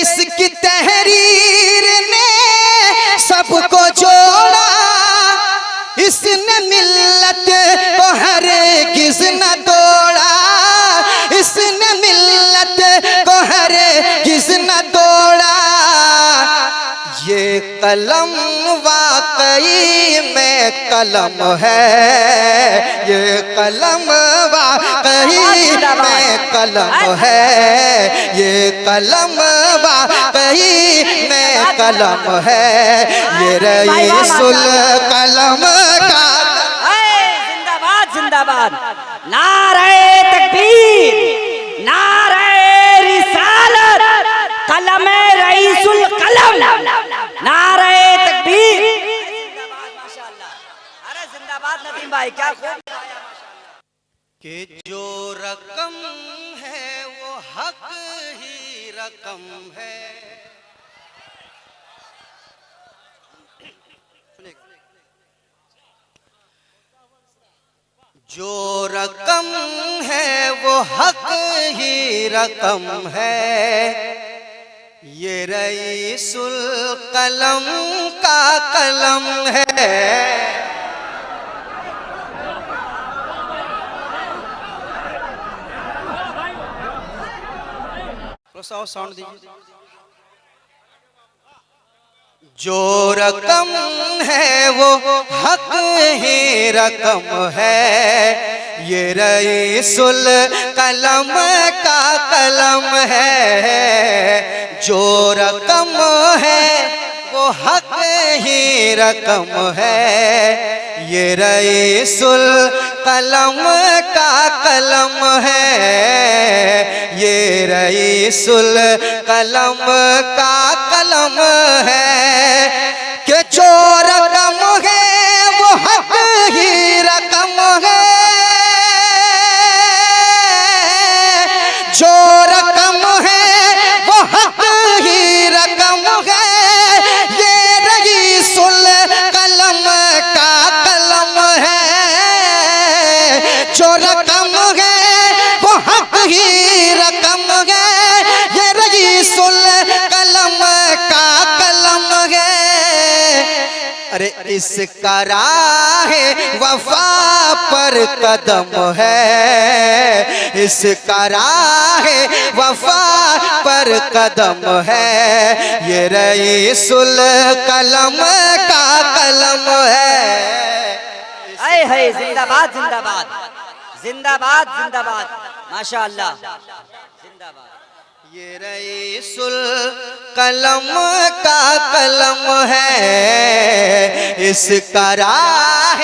इसकी तहरीर ने सबको जोड़ा, इसने मिल्लत को हरगिज़ न तोड़ा, इसने मिल्लत को हरगिज़ न तोड़ा। ये कलम वाकई में कलम है, ये कलम वाकई में कलम है, ये कलम वाकई में कलम है, ये रईसुल कलम का। जिंदाबाद जिंदाबाद, नारे तकबीर, नारे रिसालत, कलम रईसुल कलम, नारे तकबीर। जिंदाबाद माशाअल्लाह। अरे जिंदाबाद नदीम भाई, क्या खूब कि जो रकम है वो हक ही रकम है। जो रकम है वो हक ही रकम है, ये रईसुल कलम का कलम है। थोड़ा सा साउंड दीजिए। जो रकम है वो हक ही रकम है, ये रईसुल कलम का कलम है। जो रकम है वो हक ही रकम है, ये रईसुल कलम का कलम है, ये रईसुल कलम का कलम है। कि जो रकम है वो हक ही रकम है, जो रकम है वो हक ही रकम है, ये रईसुल कलम का कलम है। जो रकम है वो हक ही रकम है, ये रईसुल कलम का कलम है। अरे इसका राह वफा पर कदम है, इसका राह वफा पर कदम है, ये रईसुल कलम का कलम है। आए है। जिंदाबाद जिंदाबाद, जिंदाबाद जिंदाबाद, माशाअल्लाह जिंदाबाद। ये रईसुल कलम का कलम है, इसका राह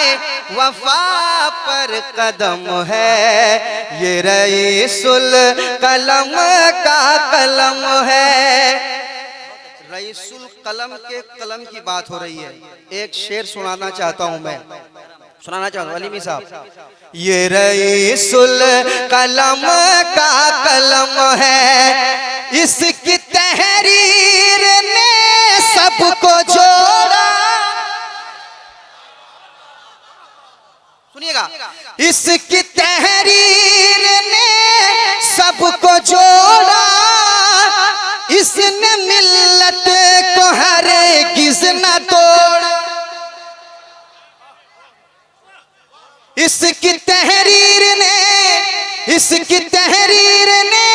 वफा पर कदम है, ये रईसुल कलम का कलम है। रईसुल कलम के कलम की बात हो रही है। एक शेर सुनाना चाहता हूं मैं, सुनाना चाहता हूं अलीमी साहब। ये रईसुल कलम का कलम है, इसकी तहरीर ने सबको जोड़ा। सुनिएगा, इसकी तहरीर ने सबको जोड़ा, इसने मिल्लत को हरगिज़ न तोड़ा। इसकी तहरीर ने, इसकी तहरीर ने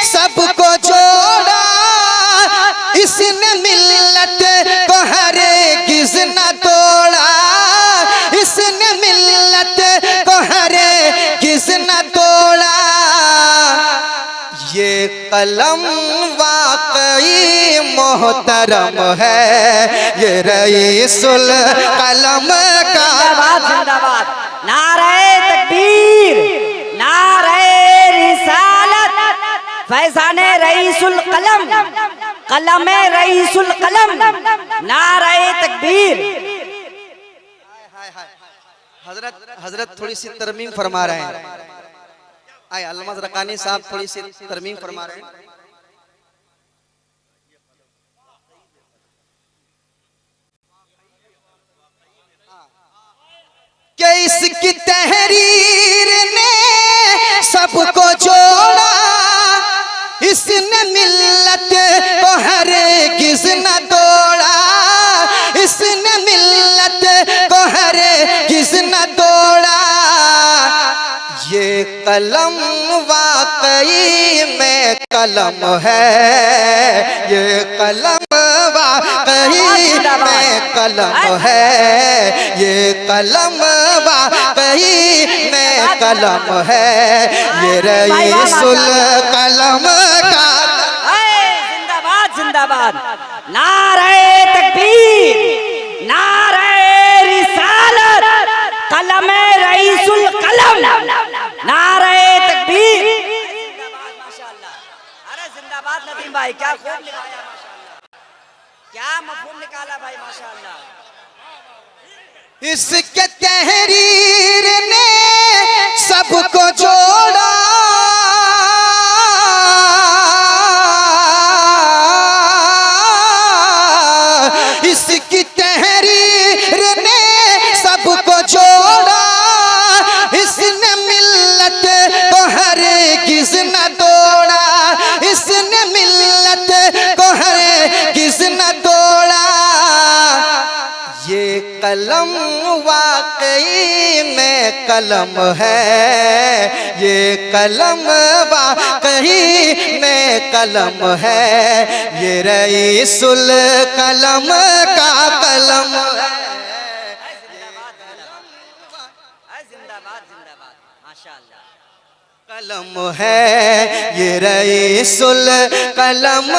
सबको जोड़ा, इसने मिल्लत को हरगिज़ न तोड़ा, इसने मिल्लत को हरगिज़ न तोड़ा। ये कलम वाकई मोहतरम है, ये रईसुल कलम का। जिंदाबाद, नारे तकबीर, नारे रिसालत, फैज़ाने रईसुल कलम, कलम रईसुल कलम, नारे तकबीर। हजरत थोड़ी सी तरमीम फरमा रहे हैं। आए अल्लामा ज़रक़ानी साहब थोड़ी सी तरमीम फरमा रहे हैं। कि इसकी तहरीर ने सबको जोड़ा, इसने मिल्लत को हरगिज़ न तोड़ा, इसने मिल्लत को हरगिज़ न तोड़ा। ये कलम वाकई में कलम है, ये कलम वाकई में कलम है, ये कलम वाकई में कलम है, ये रईसुल कलम का। जिंदाबाद जिंदाबाद, नारे तकबीर, नारे रिसालत, कलमे रईसुल कलम, नारे तकबीर। जिंदाबाद माशाअल्लाह। अरे जिंदाबाद नदीम भाई, क्या खूब लिखाया माशाअल्लाह, क्या मफहूम निकाला भाई माशाअल्लाह। इसके तहरीर ने सबको जोड़ा, इसकी तहरीर ने सबको जोड़ा, इसने मिल्लत को हरगिज़ न तोड़ा, इसने मिल्लत को हरगिज़ न तोड़ा। ये कलम वाकई में कलम है, ये कलम वाकई में कलम है, ये रईसुल कलम का कलम है। जिंदाबाद जिंदाबाद माशाअल्लाह। कलम है, ये रईसुल कलम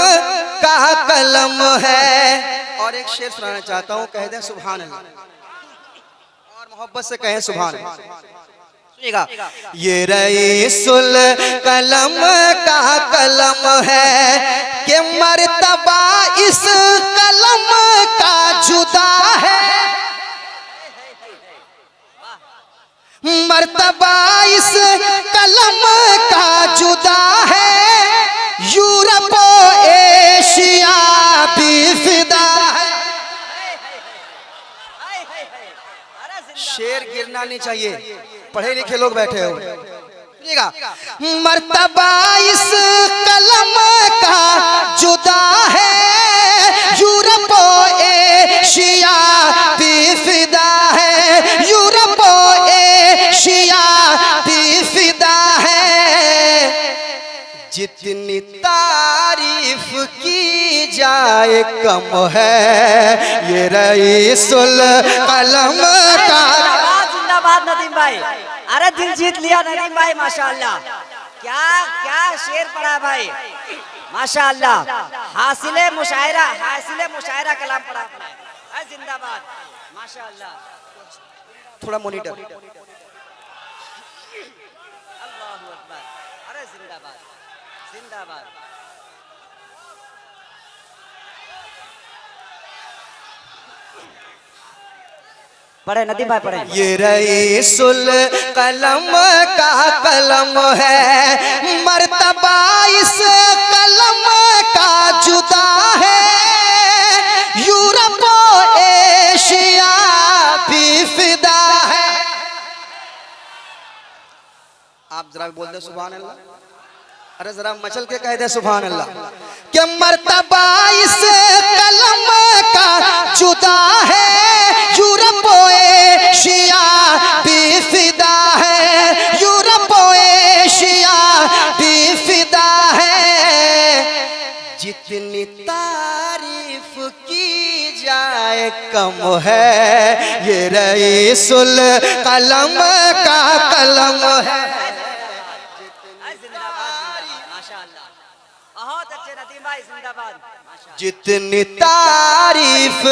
का कलम है। और एक शेर सुनाना चाहता हूँ, कह दे सुभान अल्लाह, और मोहब्बत से कहें सुभान अल्लाह। सुनिएगा, ये रईसुल कलम का कलम है कि मर्तबा इस कलम का जुदा है, मर्तबा इस कलम का जुदा है, यूरोप एशिया भी फिदा है। शेर गिरना नहीं चाहिए, पढ़े लिखे लोग बैठे हो। मर्तबा इस कलम का जुदा है, यूरोप एशिया भी फिदा है, यूरोप एशिया भी फिदा है। जितनी तारीफ की जाए कम है, ये रईसुल कलम का। जिंदाबाद नदीम भाई, अरे दिल जीत लिया नदीम भाई माशाअल्लाह। क्या क्या शेर पढ़ा भाई माशाअल्लाह। हासिले मुशायरा कलाम पढ़ा है। जिंदाबाद माशाअल्लाह। थोड़ा मॉनिटर। अल्लाहु अकबर। अरे जिंदाबाद जिंदाबाद। पढ़े नदीम भाई पढ़े। ये रईसुल कलम का कलम है, मर्तबा इस कलम का जुदा है, यूरोप एशिया भी फिदा है। आप जरा बोल दे सुभान अल्लाह, अरे जरा मचल के कह दे सुभान अल्लाह। कि मर्तबा इस कलम का जुदा है, यूरोप एशिया भी फिदा है, यूरोप एशिया भी फिदा है। जितनी तारीफ की जाए कम है, ये रईसुल कलम का कलम है। बहुत अच्छे नदीम भाई जिंदाबाद। जितनी तारीफ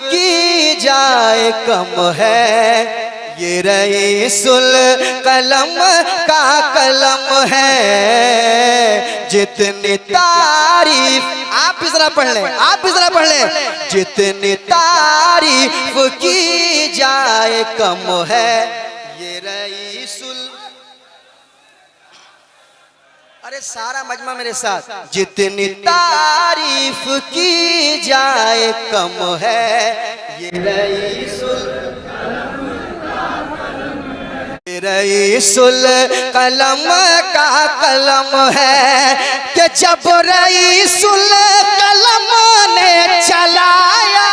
की जाए कम है, ये रईसुल कलम का कलम है। जितनी तारीफ, आप भी जरा पढ़ लें, आप भी जरा पढ़ लें। जितनी तारीफ की जाए कम है, ये रईसुल। अरे सारा मजमा मेरे साथ। जितनी तारीफ की जाए कम है, ये रईसुल ये रईसुल कलम का कलम है कि जब रईसुल कलम ने चलाया,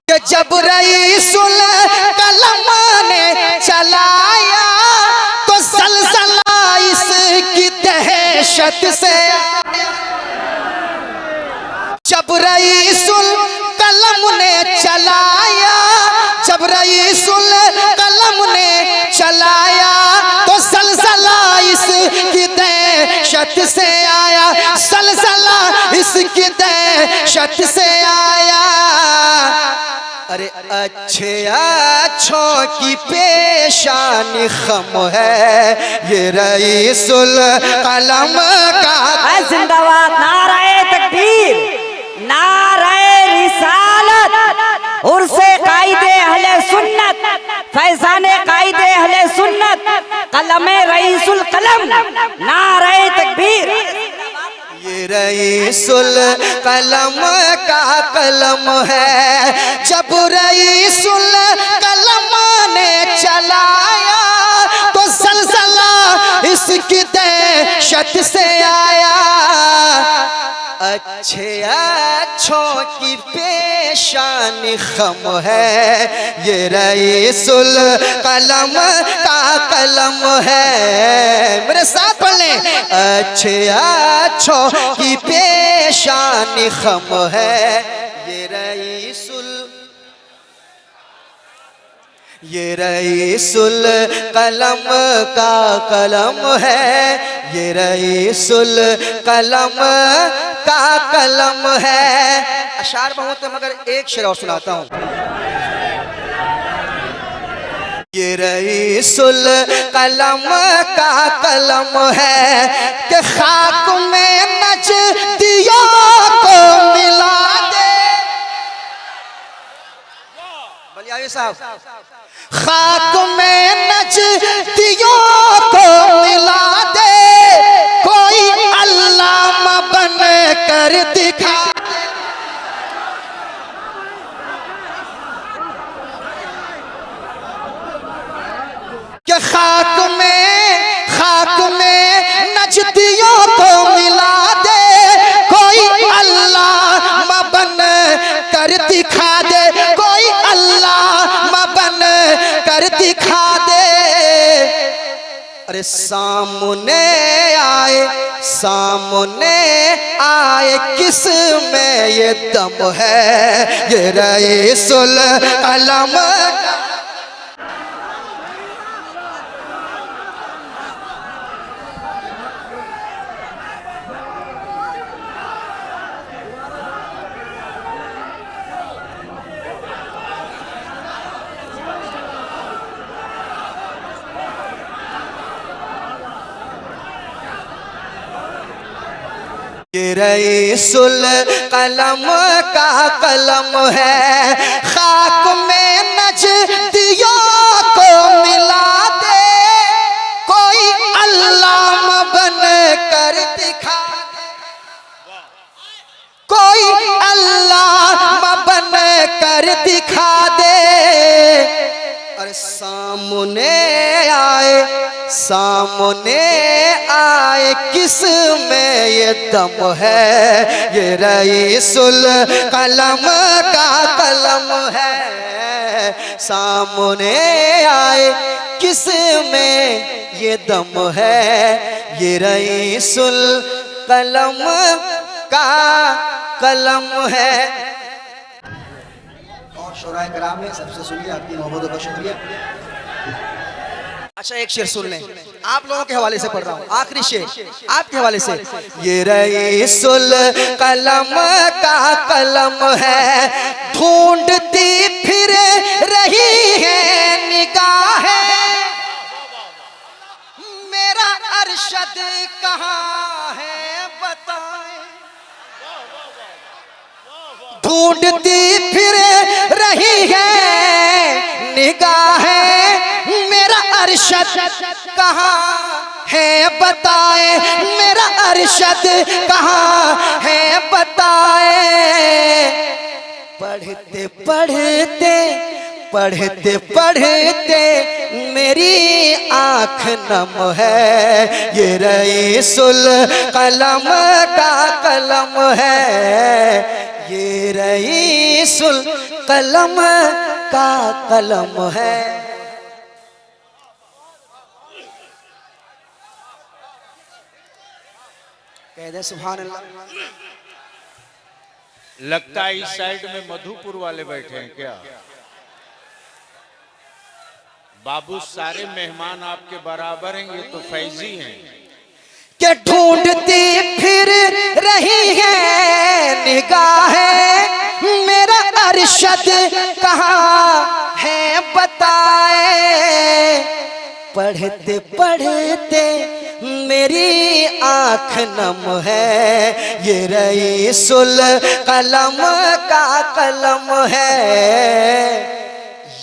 कि जब रईसुल कलम ने चलाया तो सलसला इसकी दहशत से, जब रईसुल कलम ने चलाया, जब रईसुल कलम ने चलाया तो सलसला इसकी दहशत से आया, सलसला इसकी दहशत से आया। अरे अच्छे अच्छों की पेशानी खम है ये रईसुल कलम का। जिंदाबाद, नाराए तकबीर, नाराए रिसालत, उर्से कायदे अहले सुन्नत, फैजाने कायदे अहले सुन्नत, कलमे रईसुल कलम, नाराए तकबीर। ये रईसुल कलम का कलम है, जब रईसुल कलम ने चलाया तो सलसला इसकी दहशत से आया। अच्छे अच्छों की पेशानी खम है ये रईसुल कलम का कलम है। मेरे साथ पढ़ लें, अच्छे अच्छों की पेशानी खम है ये रईसुल, ये रईसुल कलम का कलम है, ये रईसुल कलम का कलम है। अशार बहुत है मगर एक शेर और सुनाता हूँ। ये रईसुल कलम का कलम है कि खाक में नजदियों को मिला दे। बलियावी साहब, खाक में नजदियों को मिला दे, कोई अल्लामा बन कर दिखा, कि खाक में नजदियों को मिला दे, कोई अल्लामा बन कर दिखा दे, कोई अल्लामा बन कर दिखा दे। अरे सामने आए, सामने आए किस में ये दम है ये रईसुल कलम। ये रईसुल कलम का कलम है, खाक में नजदियों को मिला दे, कोई अल्लामा बन कर दिखा, कोई अल्लामा बन कर दिखा दे। अरे सामने आए, सामने आए किस में ये दम है ये रईसुल कलम का कलम है। सामने आए किस में ये दम है ये रईसुल कलम का कलम है। और शुराए कराम में सबसे सुनिए, आपकी मोहब्बतों का शुक्रिया। अच्छा एक शेर सुन लें, आप लोगों के हवाले से पढ़ रहा हूँ, आखिरी शेर आपके हवाले से। ये रईसुल कलम का कलम है, ढूंढती फिर रही है निगाहें, मेरा अरशद कहाँ है बताएं, ढूंढती फिर रही है निगाहें, मेरा अरशद कहाँ है बताए, मेरा अरशद कहाँ है बताए। पढ़ते पढ़ते पढ़ते पढ़ते मेरी आँख नम है, ये रईसुल कलम का कलम है, ये रईसुल कलम का कलम है। कह दे सुभान अल्लाह। लगता है इस साइड में मधुपुर वाले बैठे हैं क्या? बाबू सारे मेहमान आपके बराबर हैं, ये तो फैजी हैं। के ढूंढती फिर रही है निगाहें, मेरा अरशद कहाँ है बताए। पढ़ते पढ़ते मेरी आँख नम है, ये रईसुल कलम का कलम है,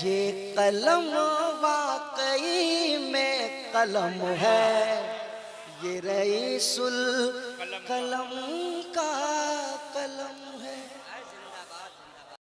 ये कलम वाकई में कलम है, ये रईसुल कलम का